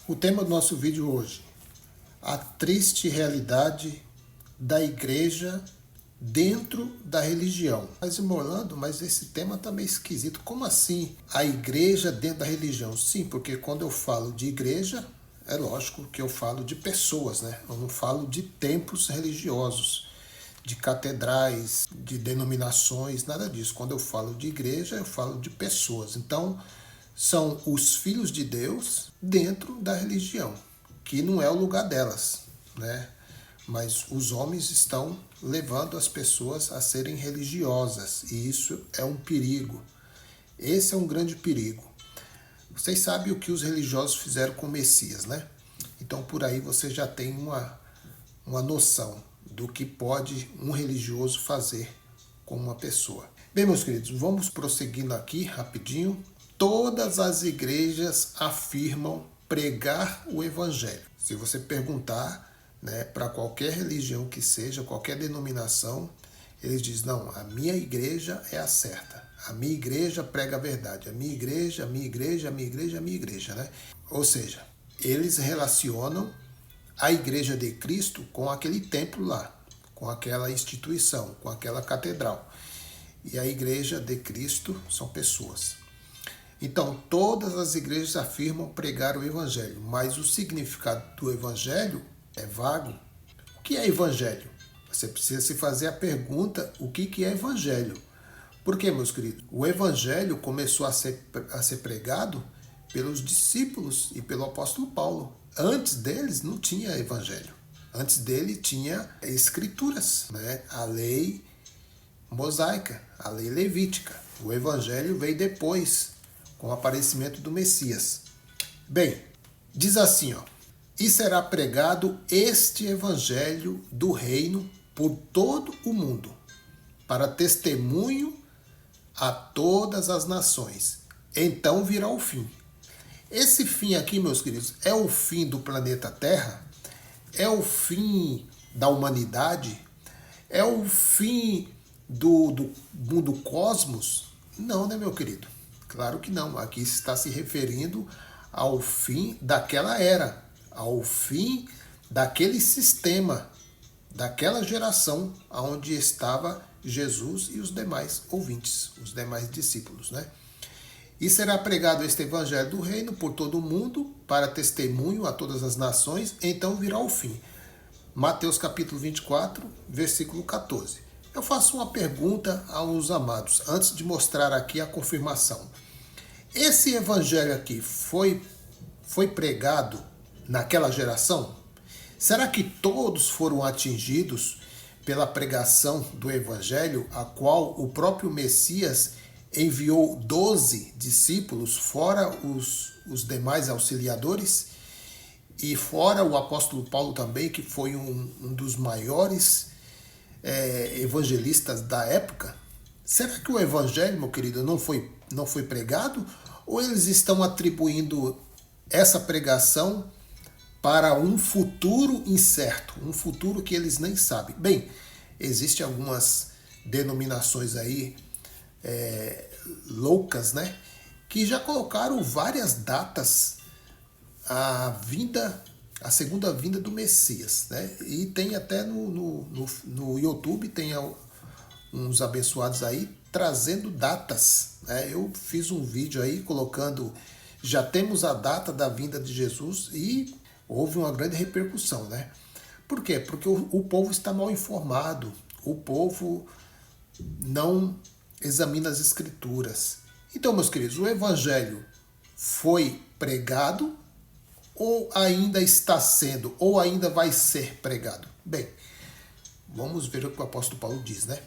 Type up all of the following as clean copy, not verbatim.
O tema do nosso vídeo hoje, a triste realidade da igreja dentro da religião. Mas, Orlando, mas esse tema tá meio esquisito. Como assim a igreja dentro da religião? Sim, porque quando eu falo de igreja, é lógico que eu falo de pessoas, né? Eu não falo de templos religiosos, de catedrais, de denominações, nada disso. Quando eu falo de igreja, eu falo de pessoas. Então, são os filhos de Deus dentro da religião, que não é o lugar delas, né? Mas os homens estão levando as pessoas a serem religiosas, e isso é um perigo. Esse é um grande perigo. Vocês sabem o que os religiosos fizeram com o Messias, né? Então por aí você já tem uma noção do que pode um religioso fazer com uma pessoa. Bem, meus queridos, vamos prosseguindo aqui rapidinho. Todas as igrejas afirmam pregar o evangelho. Se você perguntar, né, para qualquer religião que seja, qualquer denominação, eles dizem, não, a minha igreja é a certa. A minha igreja prega a verdade. A minha igreja, a minha igreja, a minha igreja, a minha igreja, né? Ou seja, eles relacionam a igreja de Cristo com aquele templo lá, com aquela instituição, com aquela catedral. E a igreja de Cristo são pessoas. Então, todas as igrejas afirmam pregar o evangelho, mas o significado do evangelho é vago. O que é evangelho? Você precisa se fazer a pergunta, o que é evangelho? Por quê, meus queridos? O evangelho começou a ser pregado pelos discípulos e pelo apóstolo Paulo. Antes deles não tinha evangelho. Antes dele tinha escrituras, né? A lei mosaica, a lei levítica. O evangelho veio depois, com o aparecimento do Messias. Bem, diz assim, ó, e será pregado este evangelho do reino por todo o mundo, para testemunho a todas as nações. Então virá o fim. Esse fim aqui, meus queridos, é o fim do planeta Terra? É o fim da humanidade? É o fim do mundo cosmos? Não, né, meu querido? Claro que não. Aqui está se referindo ao fim daquela era, ao fim daquele sistema, daquela geração onde estava Jesus e os demais ouvintes, os demais discípulos, né? E será pregado este evangelho do reino por todo o mundo, para testemunho a todas as nações, então virá o fim. Mateus capítulo 24, versículo 14. Eu faço uma pergunta aos amados, antes de mostrar aqui a confirmação. Esse evangelho aqui foi pregado naquela geração? Será que todos foram atingidos pela pregação do evangelho, a qual o próprio Messias enviou 12 discípulos, fora os demais auxiliadores, e fora o apóstolo Paulo também, que foi um dos maiores evangelistas da época? Será que o evangelho, meu querido, não foi pregado? Ou eles estão atribuindo essa pregação para um futuro incerto, um futuro que eles nem sabem? Bem, existem algumas denominações aí loucas, né? Que já colocaram várias datas a segunda vinda do Messias, né? E tem até no YouTube, tem uns abençoados aí trazendo datas, né? Eu fiz um vídeo aí colocando, já temos a data da vinda de Jesus, e houve uma grande repercussão, né? Por quê? Porque o povo está mal informado, o povo não examina as escrituras. Então, meus queridos, o evangelho foi pregado ou ainda está sendo, ou ainda vai ser pregado? Bem, vamos ver o que o apóstolo Paulo diz, né?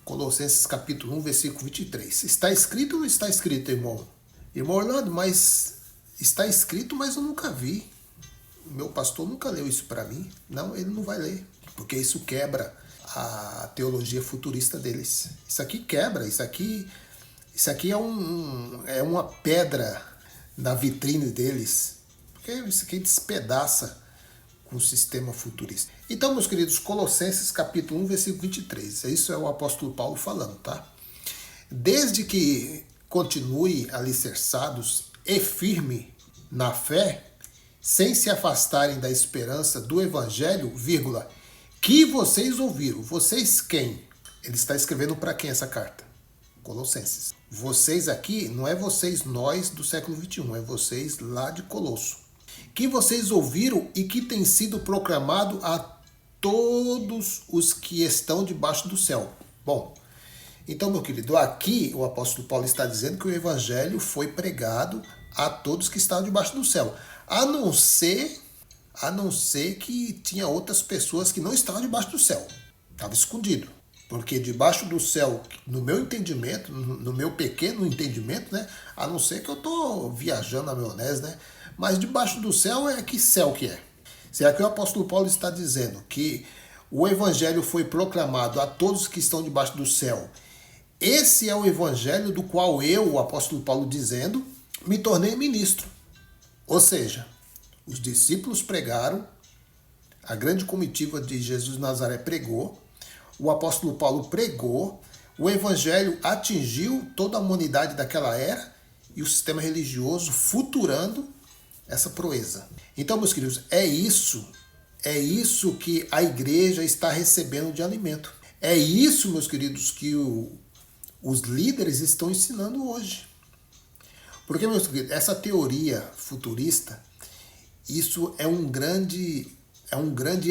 Colossenses capítulo 1, versículo 23. Está escrito ou não está escrito, irmão? Irmão Orlando, mas está escrito, mas eu nunca vi. O meu pastor nunca leu isso para mim. Não, ele não vai ler, porque isso quebra a teologia futurista deles. Isso aqui quebra, isso aqui é uma pedra na vitrine deles, porque isso aqui despedaça com o sistema futurista. Então, meus queridos, Colossenses capítulo 1, versículo 23. Isso é o apóstolo Paulo falando, tá? Desde que continue alicerçados e firme na fé sem se afastarem da esperança do evangelho, vírgula, que vocês ouviram. Vocês quem? Ele está escrevendo para quem essa carta? Colossenses. Vocês aqui, não é vocês, nós do século XXI, é vocês lá de Colosso. Que vocês ouviram e que tem sido proclamado a todos os que estão debaixo do céu. Bom, então, meu querido, aqui o apóstolo Paulo está dizendo que o evangelho foi pregado a todos que estavam debaixo do céu. A não ser que tinha outras pessoas que não estavam debaixo do céu. Estava escondido. Porque debaixo do céu, no meu entendimento, no meu pequeno entendimento, né? A não ser que eu estou viajando na maionese, né? Mas debaixo do céu é que céu que é? Será que o apóstolo Paulo está dizendo que o evangelho foi proclamado a todos que estão debaixo do céu? Esse é o evangelho do qual eu, o apóstolo Paulo dizendo, me tornei ministro. Ou seja, os discípulos pregaram, a grande comitiva de Jesus de Nazaré pregou, o apóstolo Paulo pregou, o evangelho atingiu toda a humanidade daquela era e o sistema religioso futurando essa proeza. Então, meus queridos, é isso que a igreja está recebendo de alimento. É isso, meus queridos, que os líderes estão ensinando hoje. Porque, meus queridos, essa teoria futurista, isso é um grande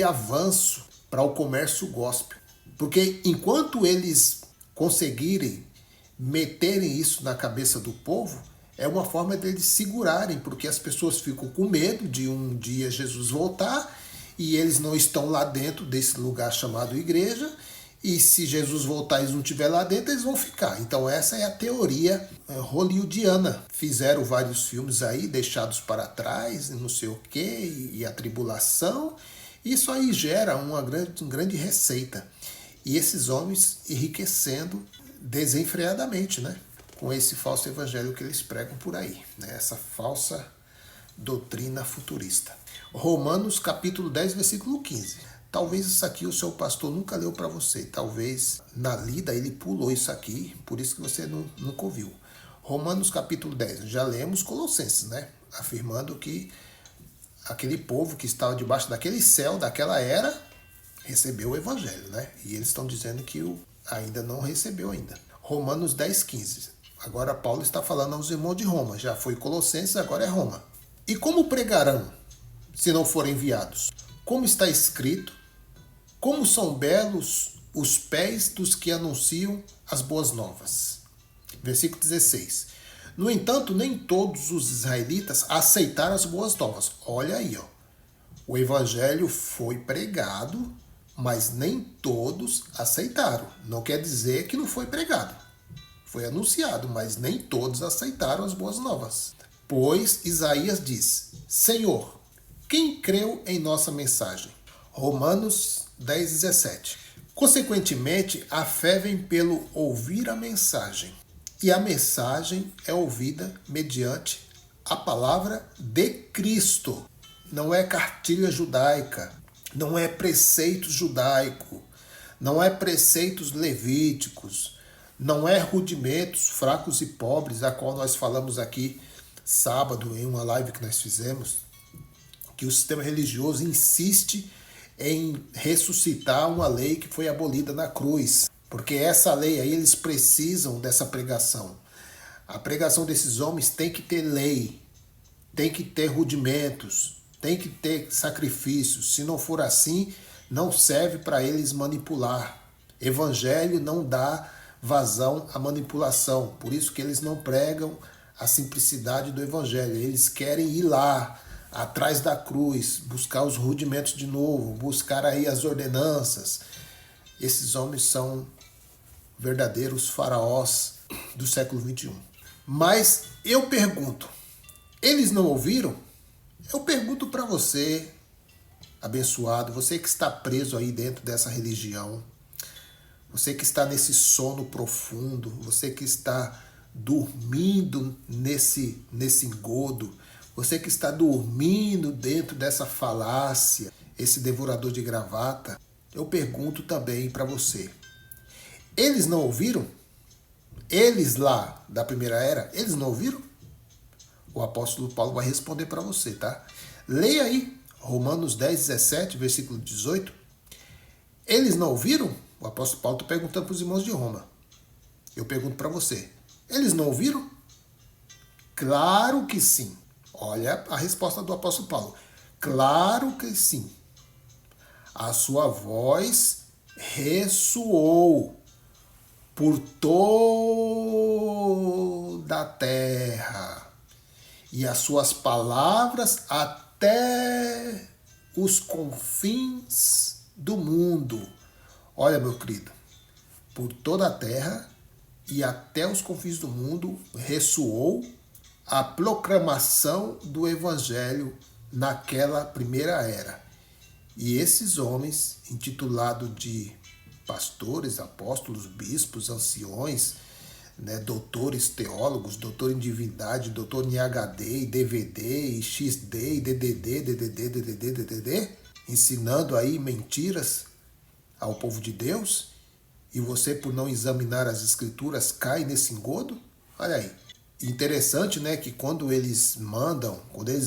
avanço para o comércio gospel. Porque enquanto eles conseguirem meterem isso na cabeça do povo, é uma forma deles segurarem, porque as pessoas ficam com medo de um dia Jesus voltar e eles não estão lá dentro desse lugar chamado igreja, e se Jesus voltar e eles não estiver lá dentro, eles vão ficar. Então essa é a teoria hollywoodiana. Fizeram vários filmes aí, deixados para trás, não sei o quê, e a tribulação. Isso aí gera uma grande receita. E esses homens enriquecendo desenfreadamente, né? Com esse falso evangelho que eles pregam por aí, né? Essa falsa doutrina futurista. Romanos capítulo 10, versículo 15. Talvez isso aqui o seu pastor nunca leu para você. Talvez na lida ele pulou isso aqui, por isso que você nunca ouviu. Romanos capítulo 10. Já lemos Colossenses, né? Afirmando que aquele povo que estava debaixo daquele céu, daquela era, recebeu o evangelho, né? E eles estão dizendo que ainda não recebeu ainda. Romanos 10, 15. Agora Paulo está falando aos irmãos de Roma. Já foi Colossenses, agora é Roma. E como pregarão, se não forem enviados? Como está escrito, como são belos os pés dos que anunciam as boas novas. Versículo 16. No entanto, nem todos os israelitas aceitaram as boas novas. Olha aí, ó. O evangelho foi pregado, mas nem todos aceitaram. Não quer dizer que não foi pregado. Foi anunciado, mas nem todos aceitaram as boas novas. Pois Isaías diz: Senhor, quem creu em nossa mensagem? Romanos 10, 17. Consequentemente, a fé vem pelo ouvir a mensagem. E a mensagem é ouvida mediante a palavra de Cristo. Não é cartilha judaica, não é preceito judaico, não é preceitos levíticos, não é rudimentos fracos e pobres, a qual nós falamos aqui sábado em uma live que nós fizemos, que o sistema religioso insiste em ressuscitar uma lei que foi abolida na cruz, porque essa lei aí eles precisam dessa pregação. A pregação desses homens tem que ter lei, tem que ter rudimentos, tem que ter sacrifícios. Se não for assim, não serve para eles manipular. Evangelho não dá vazão à manipulação. Por isso que eles não pregam a simplicidade do evangelho. Eles querem ir lá, atrás da cruz, buscar os rudimentos de novo, buscar aí as ordenanças. Esses homens são verdadeiros faraós do século XXI. Mas eu pergunto, eles não ouviram? Eu pergunto para você, abençoado, você que está preso aí dentro dessa religião, você que está nesse sono profundo, você que está dormindo nesse engodo, você que está dormindo dentro dessa falácia, esse devorador de gravata, eu pergunto também para você, eles não ouviram? Eles lá da primeira era, eles não ouviram? O apóstolo Paulo vai responder para você, tá? Leia aí, Romanos 10, 17, versículo 18. Eles não ouviram? O apóstolo Paulo está perguntando para os irmãos de Roma. Eu pergunto para você. Eles não ouviram? Claro que sim. Olha a resposta do apóstolo Paulo. Claro que sim. A sua voz ressoou por toda a terra, e as suas palavras até os confins do mundo. Olha, meu querido, por toda a terra e até os confins do mundo ressoou a proclamação do evangelho naquela primeira era. E esses homens, intitulados de pastores, apóstolos, bispos, anciões, né, doutores teólogos, doutor em divindade, doutor em HD, DVD, XD, DDD, ensinando aí mentiras ao povo de Deus, e você, por não examinar as escrituras, cai nesse engodo? Olha aí. Interessante, né, que quando eles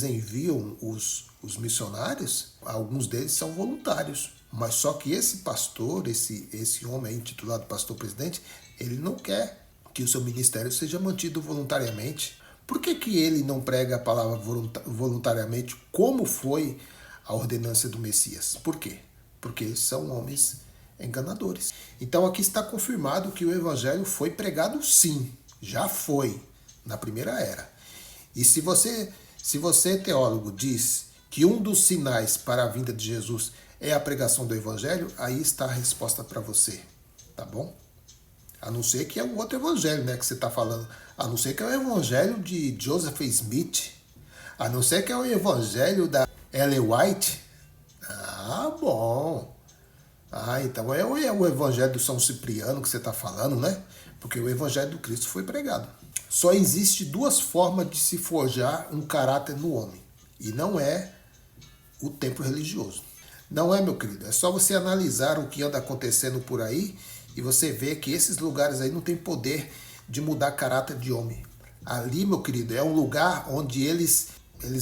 enviam os missionários, alguns deles são voluntários. Mas só que esse pastor, esse homem aí, intitulado pastor presidente, ele não quer que o seu ministério seja mantido voluntariamente. Por que ele não prega a palavra voluntariamente, como foi a ordenança do Messias? Por quê? Porque são homens enganadores. Então aqui está confirmado que o evangelho foi pregado sim, já foi, na primeira era. E se você, teólogo, diz que um dos sinais para a vinda de Jesus é a pregação do evangelho, aí está a resposta para você, tá bom? A não ser que é um outro evangelho, né, que você está falando. A não ser que é o evangelho de Joseph Smith. A não ser que é o evangelho da Ellen White. Ah, bom. Ah, então é o evangelho do São Cipriano que você está falando, né? Porque o evangelho do Cristo foi pregado. Só existe duas formas de se forjar um caráter no homem. E não é o templo religioso. Não é, meu querido. É só você analisar o que anda acontecendo por aí e você vê que esses lugares aí não tem poder de mudar caráter de homem. Ali, meu querido, é um lugar onde eles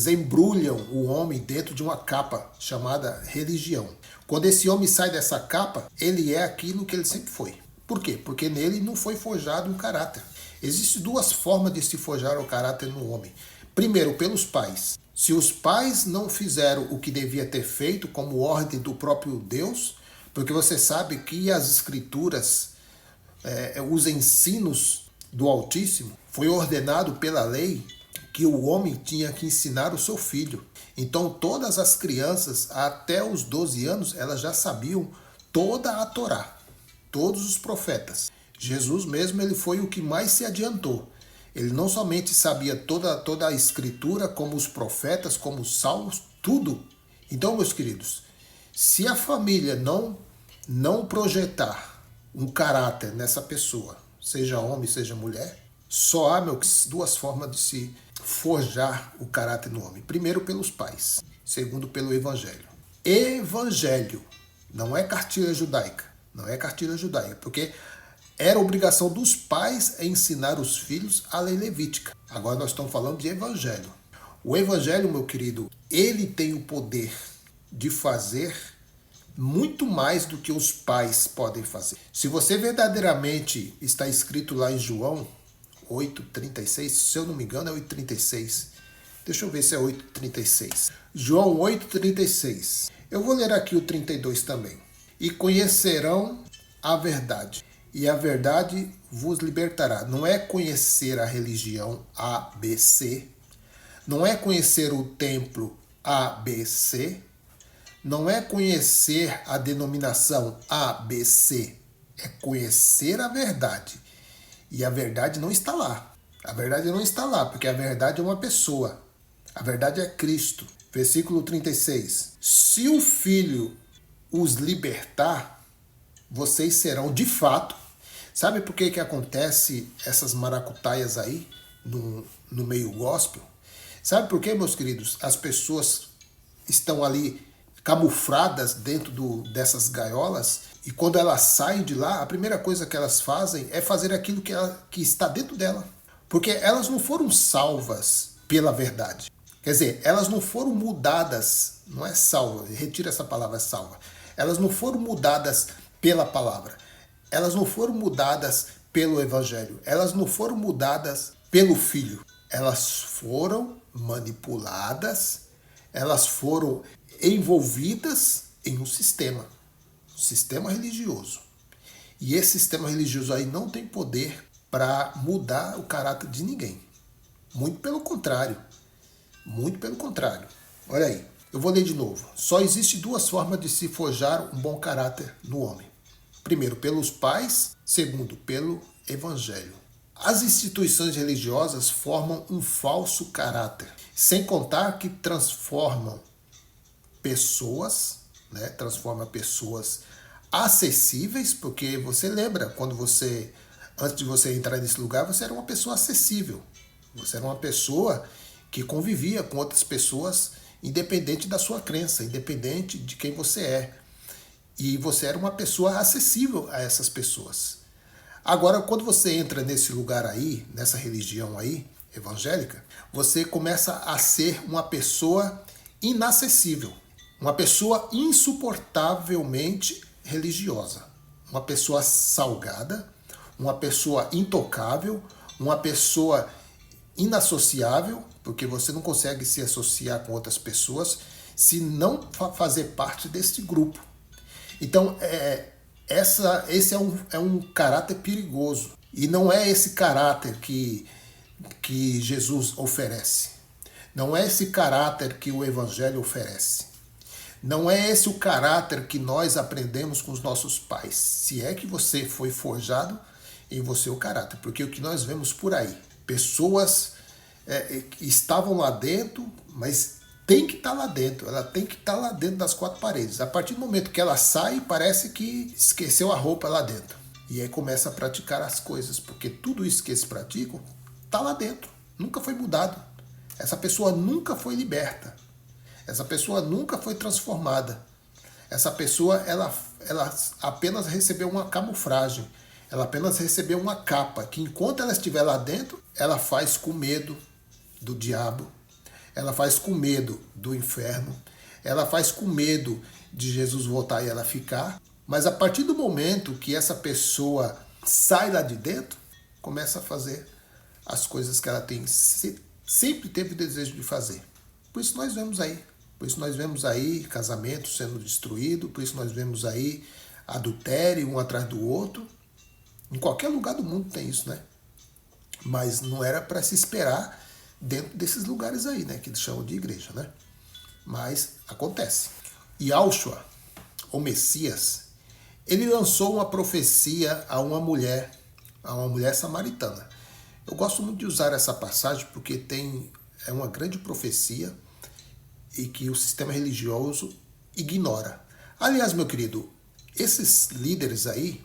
embrulham o homem dentro de uma capa chamada religião. Quando esse homem sai dessa capa, ele é aquilo que ele sempre foi. Por quê? Porque nele não foi forjado um caráter. Existem duas formas de se forjar o caráter no homem. Primeiro, pelos pais. Se os pais não fizeram o que devia ter feito como ordem do próprio Deus, porque você sabe que as escrituras, os ensinos do Altíssimo, foi ordenado pela lei que o homem tinha que ensinar o seu filho. Então todas as crianças, até os 12 anos, elas já sabiam toda a Torá, todos os profetas. Jesus mesmo, ele foi o que mais se adiantou. Ele não somente sabia toda a escritura, como os profetas, como os salmos, tudo. Então, meus queridos, se a família não projetar um caráter nessa pessoa, seja homem, seja mulher, só há, duas formas de se forjar o caráter no homem. Primeiro, pelos pais. Segundo, pelo evangelho. Evangelho. Não é cartilha judaica. Não é cartilha judaica, porque era obrigação dos pais ensinar os filhos a lei levítica. Agora nós estamos falando de evangelho. O evangelho, meu querido, ele tem o poder de fazer muito mais do que os pais podem fazer. Se você verdadeiramente está escrito lá em João 8,36, se eu não me engano é 8,36. Deixa eu ver se é 8,36. João 8,36. Eu vou ler aqui o 32 também. E conhecerão a verdade, e a verdade vos libertará. Não é conhecer a religião ABC, não é conhecer o templo ABC, não é conhecer a denominação ABC, é conhecer a verdade. E a verdade não está lá. A verdade não está lá, porque a verdade é uma pessoa. A verdade é Cristo. Versículo 36. Se o Filho os libertar, vocês serão de fato. Sabe por que acontece essas maracutaias aí no meio gospel? Sabe por que, meus queridos, as pessoas estão ali camufladas dentro dessas gaiolas, e quando elas saem de lá, a primeira coisa que elas fazem é fazer aquilo que está dentro dela. Porque elas não foram salvas pela verdade. Quer dizer, elas não foram mudadas, não é salva, retira essa palavra salva. Elas não foram mudadas pela palavra. Elas não foram mudadas pelo evangelho. Elas não foram mudadas pelo filho. Elas foram manipuladas, elas foram envolvidas em um sistema religioso. E esse sistema religioso aí não tem poder para mudar o caráter de ninguém. Muito pelo contrário. Muito pelo contrário. Olha aí, eu vou ler de novo. Só existe duas formas de se forjar um bom caráter no homem. Primeiro, pelos pais. Segundo, pelo evangelho. As instituições religiosas formam um falso caráter, sem contar que transformam pessoas, né? Transforma pessoas acessíveis, porque você lembra quando você, antes de você entrar nesse lugar, você era uma pessoa acessível. Você era uma pessoa que convivia com outras pessoas, independente da sua crença, independente de quem você é. E você era uma pessoa acessível a essas pessoas. Agora, quando você entra nesse lugar aí, nessa religião aí, evangélica, você começa a ser uma pessoa inacessível, uma pessoa insuportavelmente religiosa, uma pessoa salgada, uma pessoa intocável, uma pessoa inassociável, porque você não consegue se associar com outras pessoas se não fazer parte desse grupo. Então, esse é um caráter perigoso. E não é esse caráter que Jesus oferece. Não é esse caráter que o Evangelho oferece. Não é esse o caráter que nós aprendemos com os nossos pais. Se é que você foi forjado em você o caráter. Porque o que nós vemos por aí, pessoas que estavam lá dentro, mas tem que estar lá dentro. Ela tem que estar lá dentro das quatro paredes. A partir do momento que ela sai, parece que esqueceu a roupa lá dentro. E aí começa a praticar as coisas, porque tudo isso que eles praticam está lá dentro. Nunca foi mudado. Essa pessoa nunca foi liberta. Essa pessoa nunca foi transformada. Essa pessoa ela apenas recebeu uma camuflagem. Ela apenas recebeu uma capa que enquanto ela estiver lá dentro, ela faz com medo do diabo. Ela faz com medo do inferno. Ela faz com medo de Jesus voltar e ela ficar. Mas a partir do momento que essa pessoa sai lá de dentro, começa a fazer as coisas que ela sempre teve o desejo de fazer. Por isso nós vemos aí. Por isso nós vemos aí casamento sendo destruído. Por isso nós vemos aí adultério um atrás do outro. Em qualquer lugar do mundo tem isso, né? Mas não era para se esperar dentro desses lugares aí, né? Que eles chamam de igreja, né? Mas acontece. Yahushua, o Messias, ele lançou uma profecia a uma mulher samaritana. Eu gosto muito de usar essa passagem porque é uma grande profecia e que o sistema religioso ignora. Aliás, meu querido, esses líderes aí,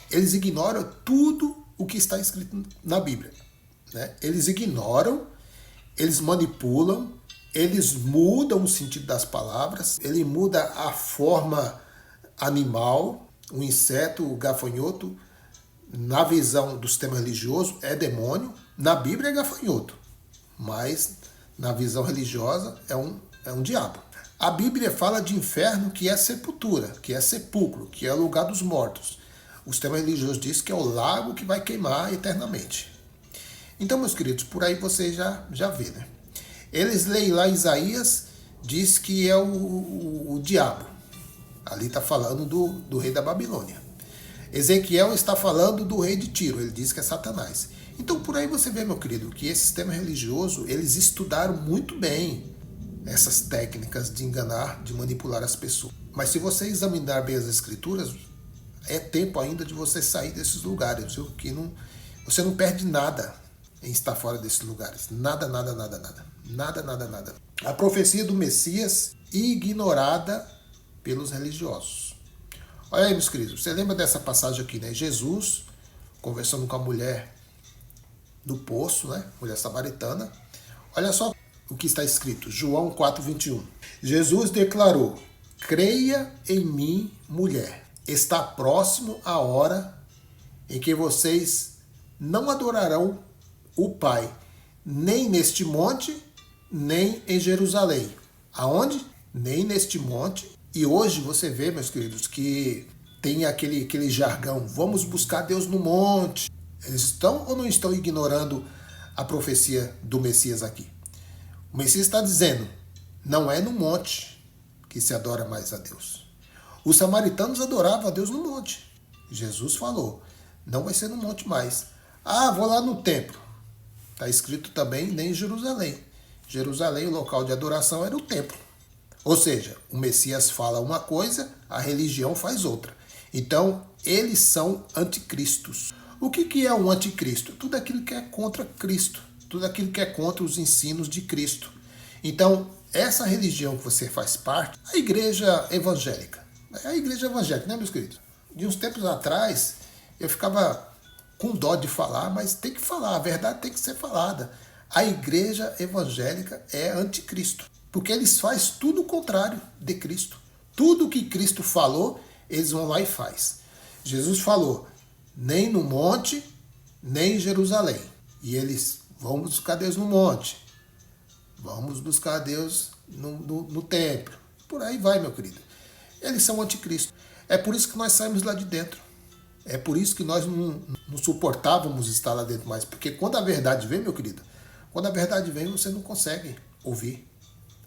eles ignoram tudo o que está escrito na Bíblia, né? Eles ignoram, eles manipulam, eles mudam o sentido das palavras, ele muda a forma animal, o inseto, o gafanhoto, na visão do sistema religioso é demônio, na Bíblia é gafanhoto, mas na visão religiosa é um diabo. A Bíblia fala de inferno, que é sepultura, que é sepulcro, que é o lugar dos mortos. O sistema religioso diz que é o lago que vai queimar eternamente. Então, meus queridos, por aí você já vê, né? Eles leem lá Isaías, diz que é o diabo. Ali está falando do rei da Babilônia. Ezequiel está falando do rei de Tiro, ele diz que é Satanás. Então, por aí você vê, meu querido, que esse sistema religioso, eles estudaram muito bem essas técnicas de enganar, de manipular as pessoas. Mas se você examinar bem as escrituras, é tempo ainda de você sair desses lugares, viu? Que você não perde nada em estar fora desses lugares. Nada, nada, nada, nada. Nada, nada, nada. A profecia do Messias ignorada pelos religiosos. Olha aí, meus queridos, você lembra dessa passagem aqui, né? Jesus conversando com a mulher do poço, né? Mulher samaritana. Olha só o que está escrito, João 4:21. Jesus declarou: creia em mim, mulher. Está próximo a hora em que vocês não adorarão o Pai, nem neste monte, nem em Jerusalém. Aonde? Nem neste monte. E hoje você vê, meus queridos, que tem aquele jargão, vamos buscar Deus no monte. Eles estão ou não estão ignorando a profecia do Messias aqui? O Messias está dizendo, não é no monte que se adora mais a Deus. Os samaritanos adoravam a Deus no monte. Jesus falou, não vai ser no monte mais. Ah, vou lá no templo. Está escrito também, nem em Jerusalém. Jerusalém, o local de adoração, era o templo. Ou seja, o Messias fala uma coisa, a religião faz outra. Então, eles são anticristos. O que é um anticristo? Tudo aquilo que é contra Cristo. Tudo aquilo que é contra os ensinos de Cristo. Então, essa religião que você faz parte, a igreja evangélica. É a igreja evangélica, né, meus queridos? De uns tempos atrás, eu ficava com dó de falar, mas tem que falar, a verdade tem que ser falada. A igreja evangélica é anticristo, porque eles fazem tudo o contrário de Cristo. Tudo que Cristo falou, eles vão lá e faz. Jesus falou, nem no monte, nem em Jerusalém. E eles, vamos buscar Deus no monte, vamos buscar Deus no templo. Por aí vai, meu querido. Eles são anticristo. É por isso que nós saímos lá de dentro. É por isso que nós não suportávamos estar lá dentro mais. Porque quando a verdade vem, meu querido, quando a verdade vem, você não consegue ouvir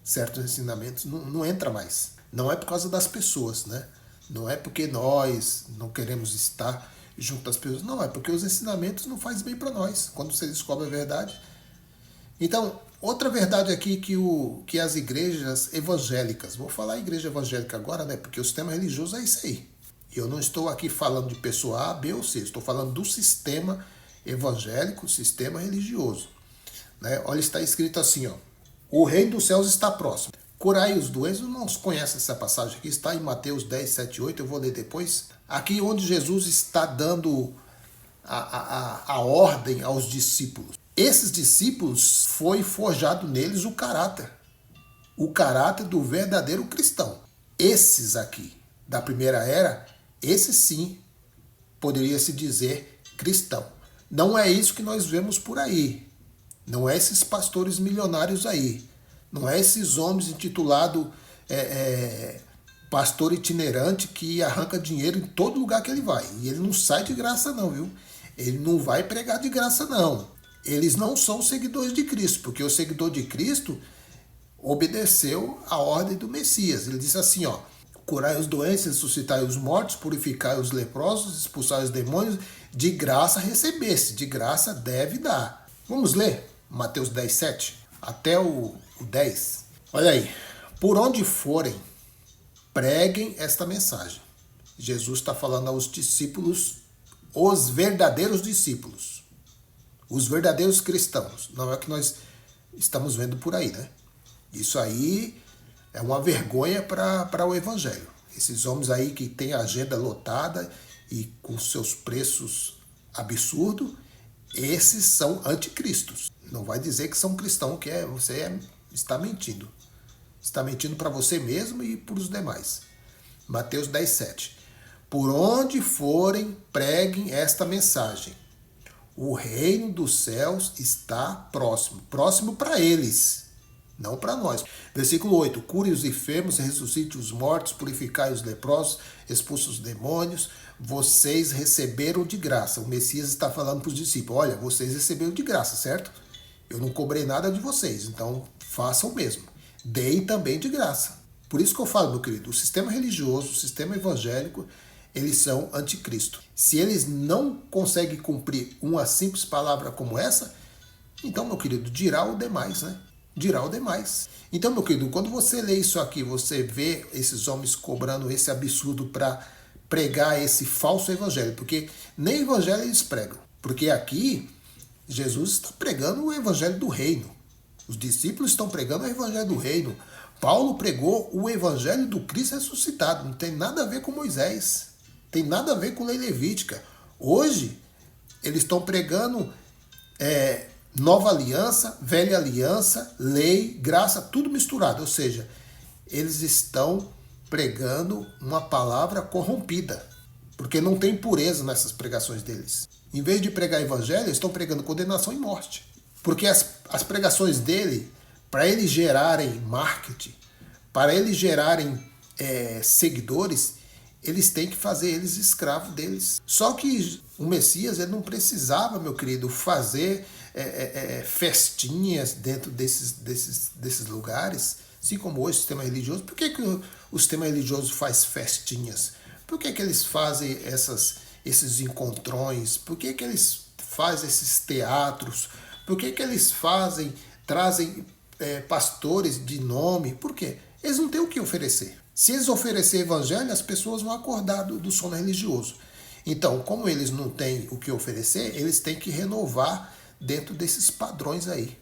certos ensinamentos, não entra mais. Não é por causa das pessoas, né? Não é porque nós não queremos estar junto às pessoas. Não, é porque os ensinamentos não fazem bem para nós. Quando você descobre a verdade. Então, outra verdade aqui que as igrejas evangélicas, vou falar igreja evangélica agora, né? Porque o sistema religioso é isso aí. E eu não estou aqui falando de pessoa A, B ou C, estou falando do sistema evangélico, sistema religioso. Né? Olha, está escrito assim, ó, o reino dos céus está próximo. Curai os doentes, não conhece essa passagem aqui, está em Mateus 10, 7 e 8, eu vou ler depois. Aqui onde Jesus está dando a ordem aos discípulos. Esses discípulos, foi forjado neles o caráter do verdadeiro cristão. Esses aqui, da primeira era, esse sim, poderia se dizer cristão. Não é isso que nós vemos por aí. Não é esses pastores milionários aí. Não é esses homens intitulados pastor itinerante que arranca dinheiro em todo lugar que ele vai. E ele não sai de graça não, viu? Ele não vai pregar de graça não. Eles não são seguidores de Cristo, porque o seguidor de Cristo obedeceu a ordem do Messias. Ele disse assim, ó, curai os doentes, ressuscitai os mortos, purificai os leprosos, expulsai os demônios, de graça recebesse, de graça deve dar. Vamos ler Mateus 10, 7 até o 10. Olha aí, por onde forem, preguem esta mensagem. Jesus está falando aos discípulos, os verdadeiros discípulos, os verdadeiros cristãos. Não é o que nós estamos vendo por aí, né? Isso aí é uma vergonha para o evangelho. Esses homens aí que têm a agenda lotada e com seus preços absurdos, esses são anticristos. Não vai dizer que são cristãos, que você está mentindo. Está mentindo para você mesmo e para os demais. Mateus 10, 7. Por onde forem, preguem esta mensagem. O reino dos céus está próximo. Próximo para eles, não para nós. Versículo 8. Cure os enfermos, ressuscite os mortos, purificai os leprosos, expulse os demônios. Vocês receberam de graça. O Messias está falando para os discípulos. Olha, vocês receberam de graça, certo? Eu não cobrei nada de vocês, então façam o mesmo. Deem também de graça. Por isso que eu falo, meu querido, o sistema religioso, o sistema evangélico, eles são anticristo. Se eles não conseguem cumprir uma simples palavra como essa, então, meu querido, dirá o demais, né? Dirá o demais. Então, meu querido, quando você lê isso aqui, você vê esses homens cobrando esse absurdo para pregar esse falso evangelho, porque nem evangelho eles pregam. Porque aqui, Jesus está pregando o evangelho do reino. Os discípulos estão pregando o evangelho do reino. Paulo pregou o evangelho do Cristo ressuscitado. Não tem nada a ver com Moisés. Tem nada a ver com lei levítica. Hoje, eles estão pregando nova aliança, velha aliança, lei, graça, tudo misturado. Ou seja, eles estão pregando uma palavra corrompida. Porque não tem pureza nessas pregações deles. Em vez de pregar evangelho, eles estão pregando condenação e morte. Porque as pregações dele para eles gerarem marketing, para eles gerarem seguidores, eles têm que fazer eles escravos deles. Só que o Messias ele não precisava, meu querido, fazer festinhas dentro desses lugares, assim como hoje o sistema religioso. Por que o sistema religioso faz festinhas? Por que eles fazem esses encontrões? Por que eles fazem esses teatros? Por que eles trazem pastores de nome? Por quê? Eles não têm o que oferecer. Se eles oferecerem evangelho, as pessoas vão acordar do sono religioso. Então, como eles não têm o que oferecer, eles têm que renovar dentro desses padrões aí.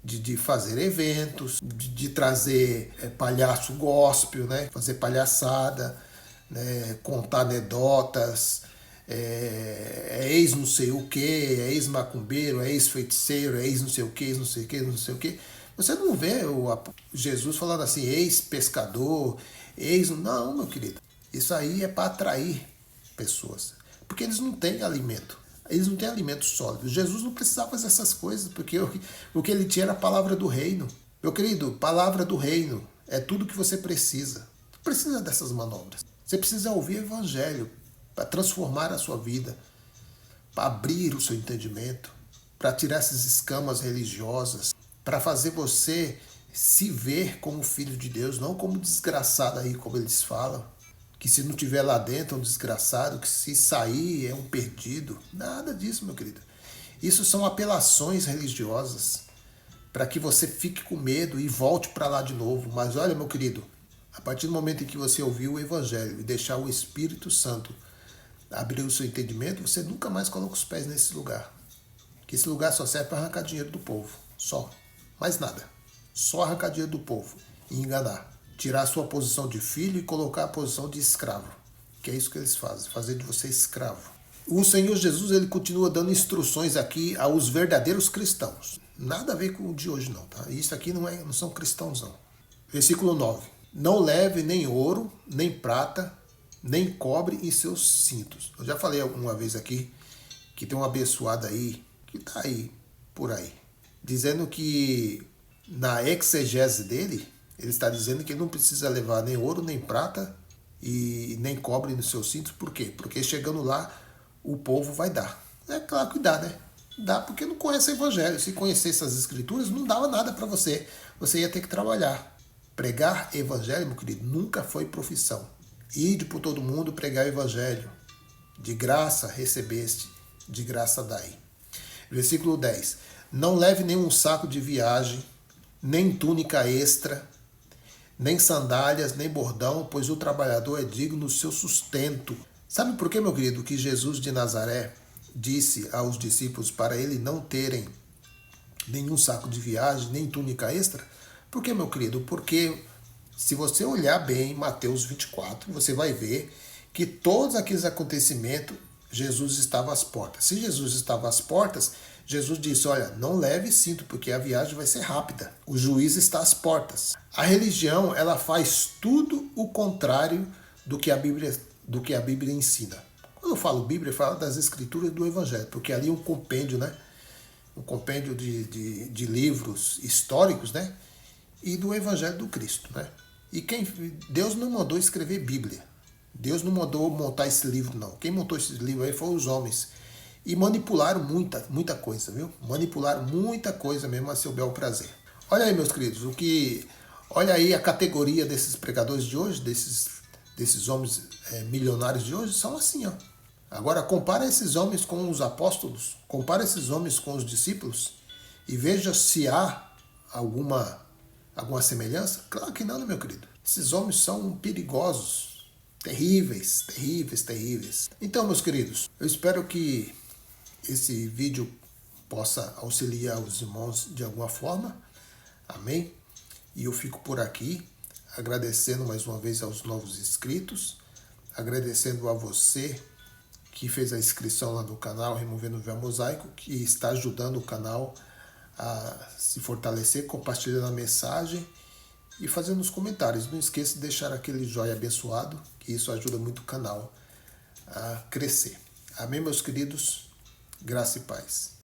De fazer eventos, de trazer palhaço gospel, né? Fazer palhaçada, né? Contar anedotas, ex não sei o que, ex macumbeiro, ex feiticeiro, ex não sei o que, não sei o que, não sei o que. Você não vê Jesus falando assim, ex pescador, ex... Não, meu querido. Isso aí é para atrair pessoas. Porque eles não têm alimento. Eles não têm alimento sólido. Jesus não precisava fazer essas coisas, porque o que ele tinha era a palavra do reino. Meu querido, palavra do reino é tudo que você precisa. Não precisa dessas manobras. Você precisa ouvir o evangelho para transformar a sua vida, para abrir o seu entendimento, para tirar essas escamas religiosas, para fazer você se ver como filho de Deus, não como desgraçado aí, como eles falam. Que se não tiver lá dentro é um desgraçado, que se sair é um perdido. Nada disso, meu querido. Isso são apelações religiosas para que você fique com medo e volte para lá de novo. Mas olha, meu querido, a partir do momento em que você ouvir o evangelho e deixar o Espírito Santo abrir o seu entendimento, você nunca mais coloca os pés nesse lugar. Que esse lugar só serve para arrancar dinheiro do povo. Só. Mais nada. Só arrancar dinheiro do povo e enganar. Tirar a sua posição de filho e colocar a posição de escravo. Que é isso que eles fazem, fazer de você escravo. O Senhor Jesus ele continua dando instruções aqui aos verdadeiros cristãos. Nada a ver com o de hoje não, tá? Isso aqui não são cristãos não. Versículo 9. Não leve nem ouro, nem prata, nem cobre em seus cintos. Eu já falei alguma vez aqui que tem um abençoado aí, que está aí, por aí, dizendo que na exegese dele, ele está dizendo que ele não precisa levar nem ouro, nem prata e nem cobre nos seus cintos. Por quê? Porque chegando lá, o povo vai dar. É claro que dá, né? Dá porque não conhece o evangelho. Se conhecesse as escrituras, não dava nada para você. Você ia ter que trabalhar. Pregar evangelho, meu querido, nunca foi profissão. Ide por todo mundo pregar o evangelho. De graça recebeste, de graça dai. Versículo 10. Não leve nenhum saco de viagem, nem túnica extra, nem sandálias, nem bordão, pois o trabalhador é digno do seu sustento. Sabe por que, meu querido, que Jesus de Nazaré disse aos discípulos para ele não terem nenhum saco de viagem, nem túnica extra? Por que, meu querido? Porque se você olhar bem Mateus 24, você vai ver que todos aqueles acontecimentos, Jesus estava às portas. Se Jesus estava às portas, Jesus disse, olha, não leve cinto, porque a viagem vai ser rápida. O juiz está às portas. A religião, ela faz tudo o contrário do que a Bíblia ensina. Quando eu falo Bíblia, eu falo das escrituras do Evangelho, porque ali é um compêndio, né? Um compêndio de livros históricos, né? E do Evangelho do Cristo, né? E Deus não mandou escrever Bíblia. Deus não mandou montar esse livro, não. Quem montou esse livro aí foram os homens. E manipularam muita coisa, viu? Manipularam muita coisa mesmo a seu bel prazer. Olha aí, meus queridos, olha aí a categoria desses pregadores de hoje, desses homens milionários de hoje, são assim, ó. Agora, compara esses homens com os apóstolos, compara esses homens com os discípulos e veja se há alguma semelhança. Claro que não, meu querido. Esses homens são perigosos, terríveis, terríveis, terríveis. Então, meus queridos, eu espero que esse vídeo possa auxiliar os irmãos de alguma forma. Amém? E eu fico por aqui, agradecendo mais uma vez aos novos inscritos, agradecendo a você que fez a inscrição lá no canal Removendo o Véu Mosaico, que está ajudando o canal a se fortalecer, compartilhando a mensagem e fazendo os comentários. Não esqueça de deixar aquele joinha abençoado, que isso ajuda muito o canal a crescer. Amém, meus queridos? Graça e paz.